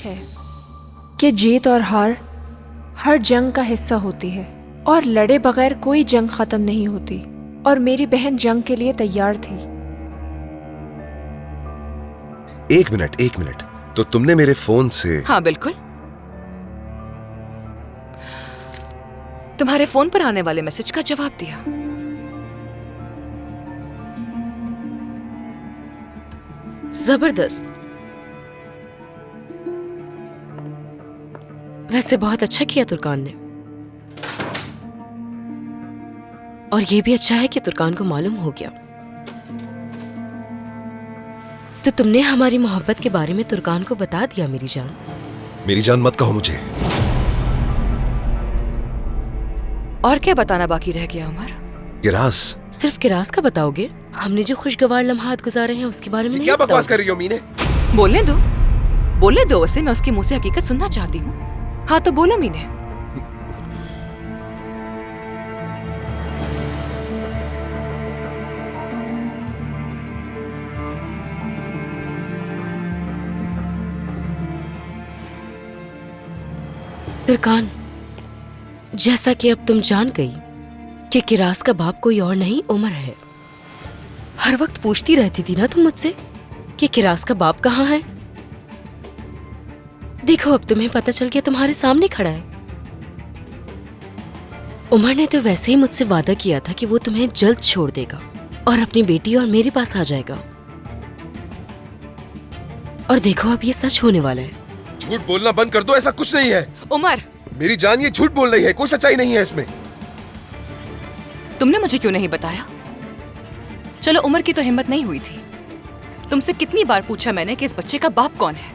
है कि जीत और हार हर जंग का हिस्सा होती है और लड़े बगैर कोई जंग खत्म नहीं होती, और मेरी बहन जंग के लिए तैयार थी। एक मिनट, तो तुमने मेरे फोन से? हाँ बिल्कुल, तुम्हारे फोन पर आने वाले मैसेज का जवाब दिया। जबरदस्त। वैसे बहुत अच्छा किया तुर्कान ने, और ये भी अच्छा है कि तुर्कान को मालूम हो गया। तो तुमने हमारी मोहब्बत के बारे में तुर्कान को बता दिया। मेरी जान, मेरी जान मत कहो मुझे। और क्या बताना बाकी रह गया उमर? किरास। सिर्फ किरास का बताओगे? हमने जो खुशगवार लम्हात गुजारे हैं उसके बारे में नहीं? क्या बकवास कर रही हो मीने? बोलने दो वैसे मैं उसके मुंह से हकीकत सुनना चाहती हूँ। हाँ तो बोलो मीने। तुर्कान, जैसा कि अब तुम जान गई कि किरास का बाप कोई और नहीं उमर है। हर वक्त पूछती रहती थी ना तुम मुझसे कि किरास का बाप कहाँ है। देखो अब तुम्हें पता चल गया, तुम्हारे सामने खड़ा है। उमर ने तो वैसे ही मुझसे वादा किया था कि वो तुम्हें जल्द छोड़ देगा और अपनी बेटी और मेरे पास आ जाएगा, और देखो अब ये सच होने वाला है। झूठ बोलना बंद कर दो, ऐसा कुछ नहीं है। उमर, मेरी जान ये झूठ बोल रही है, कोई सच्चाई नहीं है इसमें। तुमने मुझे क्यों नहीं बताया? चलो उमर की तो हिम्मत नहीं हुई थी। तुमसे कितनी बार पूछा मैंने कि इस बच्चे का बाप कौन है,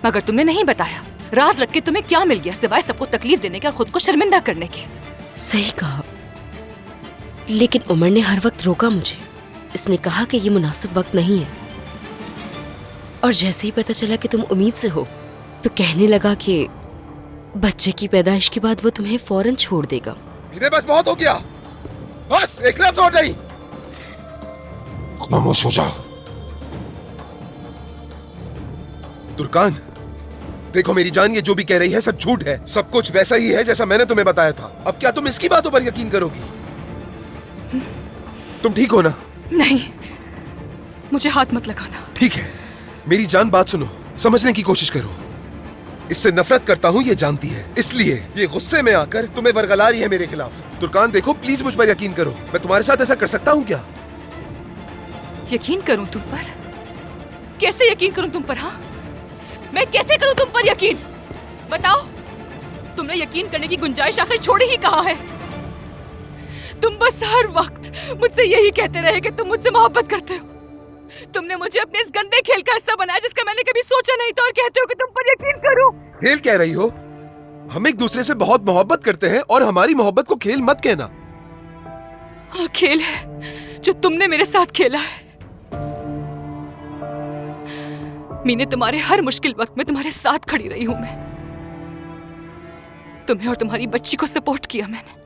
मगर तुमने नहीं बताया। राज रख के तुम्हें क्या मिल गया सिवाय सबको तकलीफ देने के और खुद को शर्मिंदा करने के? सही कहा, लेकिन उमर ने हर वक्त रोका मुझे। इसने कहा कि ये मुनासिब वक्त नहीं है, और जैसे ही पता चला कि तुम उम्मीद से हो तो कहने लगा कि बच्चे की पैदाइश के बाद वो तुम्हें फौरन छोड़ देगा। मेरे बस बहुत हो गया, बस एक लफ्ज़ और नहीं। खामोश हो जाओ। तुर्कान, देखो मेरी जान, ये जो भी कह रही है सब झूठ है। सब कुछ वैसा ही है जैसा मैंने तुम्हें बताया था। अब क्या तुम इसकी बातों पर यकीन करोगी? तुम ठीक हो ना? नहीं, मुझे हाथ मत लगाना। ठीक है मेरी जान, बात सुनो, समझने की कोशिश करो। इससे नफरत करता हूँ ये जानती है, इसलिए ये गुस्से में आकर तुम्हें वरगला रही है मेरे खिलाफ। तुर्कान देखो प्लीज मुझ पर यकीन करो। मैं तुम्हारे साथ ऐसा कर सकता हूँ क्या? यकीन करूं तुम पर? कैसे यकीन करूं तुम पर? हाँ, मैं कैसे करूं तुम पर यकीन? बताओ। तुमने यकीन करने की गुंजाइश आखिर छोड़ी ही कहाँ है? तुम बस हर वक्त मुझसे यही कहते रहे कि तुम मुझसे मोहब्बत करते हो। तुमने मुझे अपने इस गंदे खेल का हिस्सा बनाया जिसका मैंने कभी सोचा नहीं था, और कहते हो कि तुम पर यकीन करूं। खेल कह रही हो? हम एक दूसरे से बहुत मोहब्बत करते हैं, और हमारी मोहब्बत को खेल मत कहना। हाँ, खेल है जो तुमने मेरे साथ खेला है। मीने, तुम्हारे हर मुश्किल वक्त में तुम्हारे साथ खड़ी रही हूं मैं। तुम्हें और तुम्हारी बच्ची को सपोर्ट किया मैंने,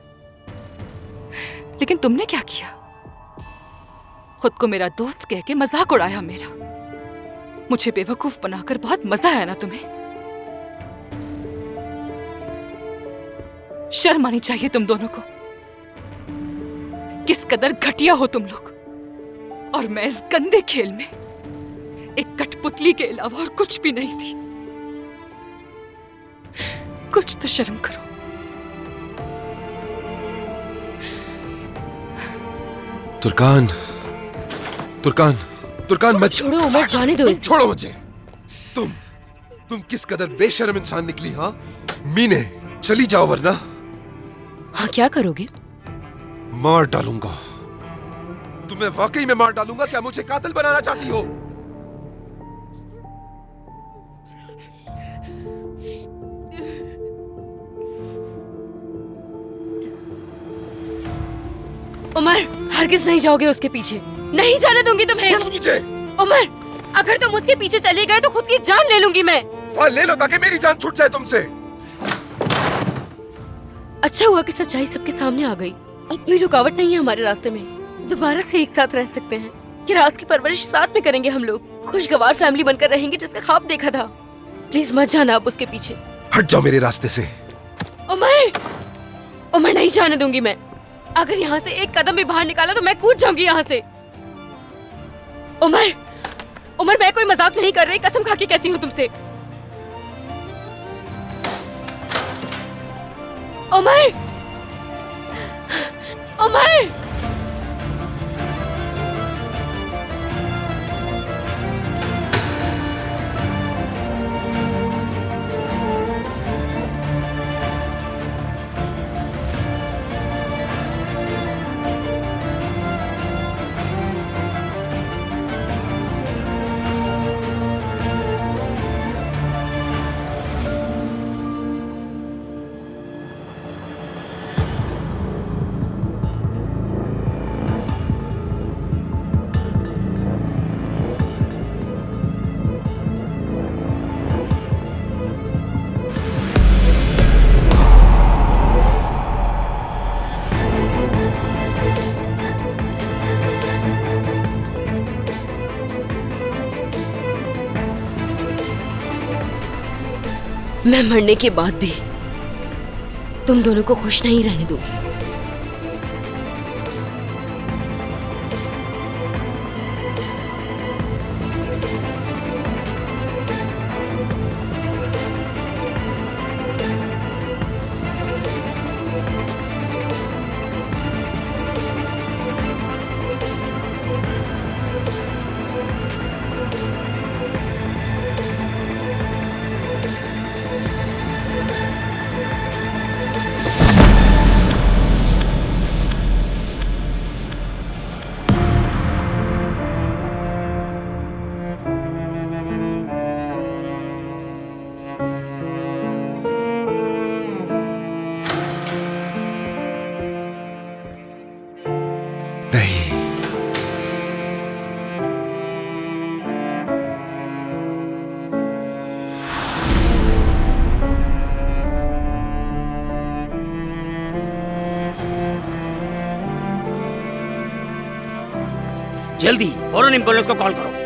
लेकिन तुमने क्या किया? खुद को मेरा दोस्त कह के मजाक उड़ाया मेरा। मुझे बेवकूफ बनाकर बहुत मजा आया ना तुम्हें? शर्म आनी चाहिए तुम दोनों को। किस कदर घटिया हो तुम लोग। और मैं इस गंदे खेल में एक कठपुतली के अलावा और कुछ भी नहीं थी। कुछ तो शर्म करो। तुर्कान, तुर्कान, तुर्कान मत छोड़ो उमर, जाने दो इसे। छोड़ो मुझे। तुम किस कदर बेशर्म इंसान निकली। हाँ मीने, चली जाओ वरना। हाँ, क्या करोगे? मार डालूंगा तुम्हें, वाकई में मार डालूंगा। क्या मुझे कातिल बनाना चाहती हो? उमर, हरगिज़ नहीं जाओगे उसके पीछे। नहीं जाने दूंगी तुम्हें। मुझे उमर, अगर तुम उसके पीछे चले गए तो खुद की जान ले लूंगी मैं। हाँ ले लो, ताकि मेरी जान छूट जाए तुमसे। अच्छा हुआ कि सच्चाई सबके सामने आ गई। अब कोई रुकावट नहीं है हमारे रास्ते में। दोबारा से एक साथ रह सकते हैं। किरास की परवरिश साथ में करेंगे हम लोग। खुशगवार फैमिली बनकर रहेंगे जिसका ख्वाब देखा था। प्लीज मत जाना आप उसके पीछे। हट जाओ मेरे रास्ते से। उमर, उमर नहीं जाने दूंगी मैं। अगर यहाँ से एक कदम भी बाहर निकाला तो मैं कूद जाऊंगी यहाँ से। उमर, उमर मैं कोई मजाक नहीं कर रही, कसम खा के कहती हूँ तुमसे। उमर, उमर। मैं मरने के बाद भी तुम दोनों को खुश नहीं रहने दूंगी। नहीं, जल्दी फौरन एम्बुलेंस को कॉल करो।